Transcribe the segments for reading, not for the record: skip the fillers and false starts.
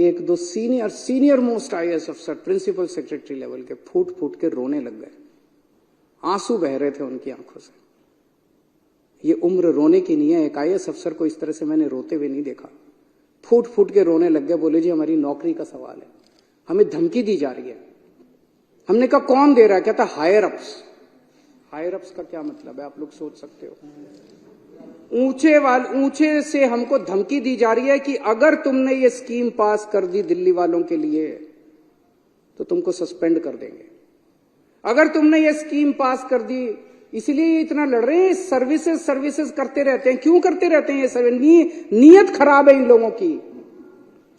एक दो senior most IAS अफसर प्रिंसिपल सेक्रेटरी लेवल के फूट फूट के रोने लग गए। आंसू बह रहे थे उनकी आंखों से। ये उम्र रोने की नहीं है। एक आईएएस अफसर को इस तरह से मैंने रोते हुए नहीं देखा। फूट फूट के रोने लग गए। बोले जी हमारी नौकरी का सवाल है, हमें धमकी दी जा रही है। हमने कहा कौन दे रहा है? कहता हायर अप्स। हायर अप्स का क्या मतलब है आप लोग सोच सकते हो। ऊंचे से हमको धमकी दी जा रही है कि अगर तुमने ये स्कीम पास कर दी दिल्ली वालों के लिए तो तुमको सस्पेंड कर देंगे। अगर तुमने ये स्कीम पास कर दी, इसलिए इतना लड़ रहे हैं। सर्विसेज करते रहते हैं। क्यों करते रहते हैं? ये नीयत खराब है इन लोगों की।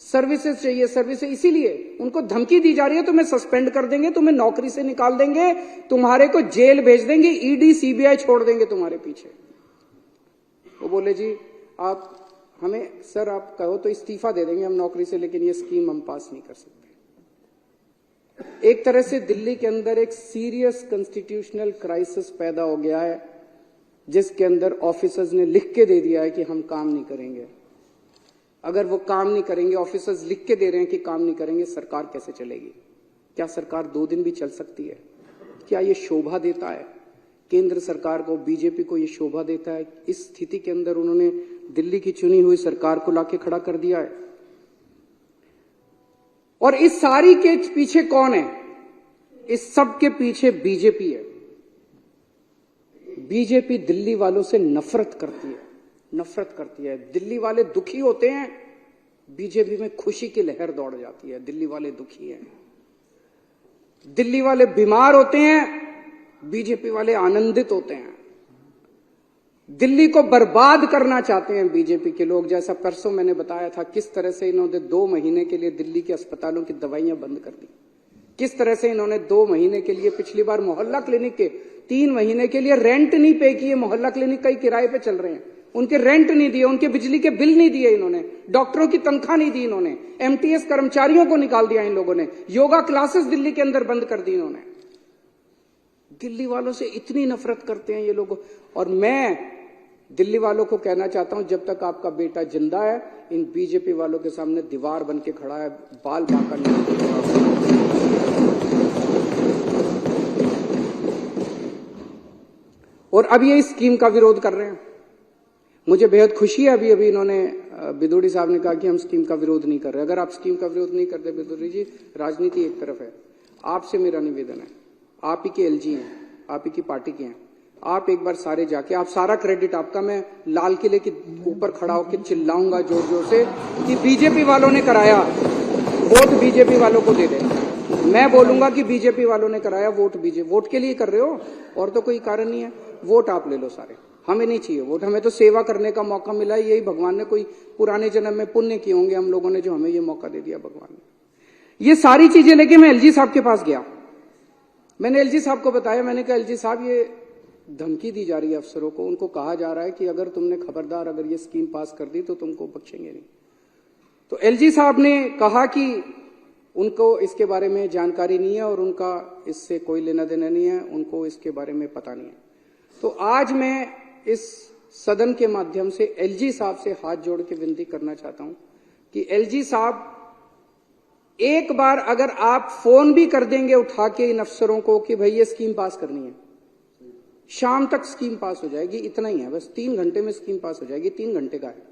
सर्विसेज चाहिए, सर्विसेज, इसीलिए उनको धमकी दी जा रही है तुम्हें सस्पेंड कर देंगे, तुम्हें नौकरी से निकाल देंगे, तुम्हारे को जेल भेज देंगे, ईडी सीबीआई छोड़ देंगे तुम्हारे पीछे। वो बोले जी आप हमें, सर आप कहो तो इस्तीफा दे देंगे हम नौकरी से, लेकिन ये स्कीम हम पास नहीं कर सकते। एक तरह से दिल्ली के अंदर एक सीरियस कॉन्स्टिट्यूशनल क्राइसिस पैदा हो गया है, जिसके अंदर ऑफिसर्स ने लिख के दे दिया है कि हम काम नहीं करेंगे। अगर वो काम नहीं करेंगे, ऑफिसर्स लिख के दे रहे हैं कि काम नहीं करेंगे, सरकार कैसे चलेगी? क्या सरकार 2 दिन भी चल सकती है? क्या ये शोभा देता है केंद्र सरकार को, बीजेपी को? ये शोभा देता है? इस स्थिति के अंदर उन्होंने दिल्ली की चुनी हुई सरकार को लाके खड़ा कर दिया है। और इस सारी के पीछे कौन है? इस सब के पीछे बीजेपी है। बीजेपी दिल्ली वालों से नफरत करती है। दिल्ली वाले दुखी होते हैं, बीजेपी में खुशी की लहर दौड़ जाती है। दिल्ली वाले दुखी हैं। दिल्ली वाले बीमार होते हैं, बीजेपी वाले आनंदित होते हैं। दिल्ली को बर्बाद करना चाहते हैं बीजेपी के लोग। जैसा परसों मैंने बताया था किस तरह से इन्होंने 2 महीने के लिए दिल्ली के अस्पतालों की दवाइयां बंद कर दी। किस तरह से इन्होंने 2 महीने के लिए, पिछली बार मोहल्ला क्लिनिक के 3 महीने के लिए रेंट नहीं पे किए। मोहल्ला क्लिनिक कई किराए पे चल रहे हैं, उनके रेंट नहीं दिए, उनके बिजली के बिल नहीं दिए इन्होंने, डॉक्टरों की तनख्वाह नहीं दी इन्होंने, एमटीएस कर्मचारियों को निकाल दिया इन लोगों ने, योगा क्लासेस दिल्ली के अंदर बंद कर दी इन्होंने। दिल्ली वालों से इतनी नफरत करते हैं ये लोग। और मैं दिल्ली वालों को कहना चाहता हूं, जब तक आपका बेटा जिंदा है, इन बीजेपी वालों के सामने दीवार बन के खड़ा है, बाल बांका नहीं। और अब ये स्कीम का विरोध कर रहे हैं। मुझे बेहद खुशी है, अभी इन्होंने बिदुड़ी साहब ने कहा कि हम स्कीम का विरोध नहीं कर रहे। अगर आप स्कीम का विरोध नहीं करते बिदुड़ी जी, राजनीति एक तरफ है। आपसे मेरा निवेदन है, आप ही के एलजी हैं, आप ही की पार्टी के हैं, आप एक बार सारे जाके, आप सारा क्रेडिट आपका, मैं लाल किले के ऊपर खड़ा होकर चिल्लाऊंगा जोर जोर से कि बीजेपी वालों ने कराया, वोट बीजेपी वालों को दे देना। मैं बोलूंगा कि बीजेपी वालों ने कराया, वोट बीजेपी, वोट के लिए कर रहे हो और तो कोई कारण नहीं है। वोट आप ले लो सारे, हमें नहीं चाहिए वोट। हमें तो सेवा करने का मौका मिला है, यही भगवान ने कोई पुराने जन्म में पुण्य किए होंगे हम लोगों ने, जो हमें ये मौका दे दिया भगवान ने। ये सारी चीजें लेके मैं एलजी साहब के पास गया। मैंने एलजी साहब को बताया, मैंने कहा एलजी साहब ये धमकी दी जा रही है अफसरों को, उनको कहा जा रहा है कि अगर तुमने खबरदार अगर ये स्कीम पास कर दी तो तुमको बख्शेंगे नहीं। तो एलजी साहब ने कहा कि उनको इसके बारे में जानकारी नहीं है और उनका इससे कोई लेना देना नहीं है, उनको इसके बारे में पता नहीं है। तो आज मैं इस सदन के माध्यम से एलजी साहब से हाथ जोड़ के विनती करना चाहता हूं कि एलजी साहब, एक बार अगर आप फोन भी कर देंगे उठा के इन अफसरों को कि भाई ये स्कीम पास करनी है, शाम तक स्कीम पास हो जाएगी, इतना ही है बस, 3 घंटे में स्कीम पास हो जाएगी, 3 घंटे का है।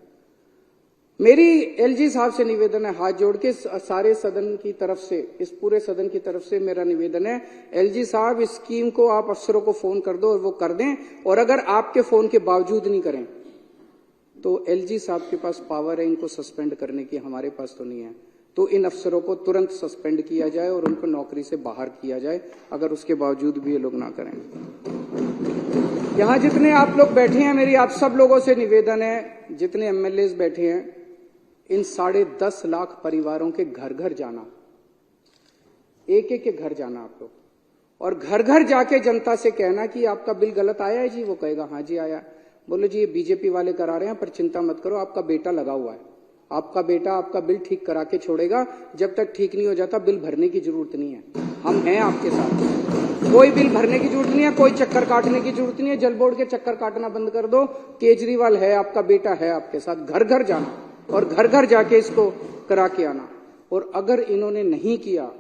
मेरी एलजी साहब से निवेदन है, हाथ जोड़ के सारे सदन की तरफ से, इस पूरे सदन की तरफ से मेरा निवेदन है, एलजी साहब इस स्कीम को आप अफसरों को फोन कर दो और वो कर दें। और अगर आपके फोन के बावजूद नहीं करें तो एलजी साहब के पास पावर है इनको सस्पेंड करने की, हमारे पास तो नहीं है। तो इन अफसरों को तुरंत सस्पेंड किया जाए और उनको नौकरी से बाहर किया जाए, अगर उसके बावजूद भी ये लोग ना करें। यहां जितने आप लोग बैठे हैं, मेरी आप सब लोगों से निवेदन है, जितने एमएलए बैठे हैं, इन 10.5 लाख परिवारों के घर घर जाना, एक एक के घर जाना आप लोग, और घर घर जाके जनता से कहना कि आपका बिल गलत आया है जी। वो कहेगा हाँ जी आया। बोलो जी ये बीजेपी वाले करा रहे हैं, पर चिंता मत करो, आपका बेटा लगा हुआ है, आपका बेटा आपका बिल ठीक करा के छोड़ेगा। जब तक ठीक नहीं हो जाता बिल भरने की जरूरत नहीं है, हम हैं आपके साथ। कोई बिल भरने की जरूरत नहीं है, कोई चक्कर काटने की जरूरत नहीं है, जल बोर्ड के चक्कर काटना बंद कर दो। केजरीवाल है, आपका बेटा है आपके साथ, घर घर जाना और घर घर जाके इसको करा के आना। और अगर इन्होंने नहीं किया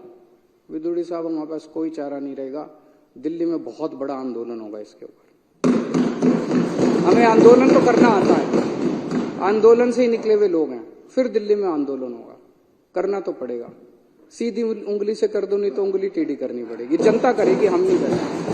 विदुड़ी साहब, हमारे पास कोई चारा नहीं रहेगा। दिल्ली में बहुत बड़ा आंदोलन होगा इसके ऊपर। हमें आंदोलन तो करना आता है, आंदोलन से ही निकले हुए लोग हैं। फिर दिल्ली में आंदोलन होगा, करना तो पड़ेगा। सीधी उंगली से कर दो, नहीं तो उंगली टेढ़ी करनी पड़ेगी। जनता करेगी, हम नहीं करेंगे।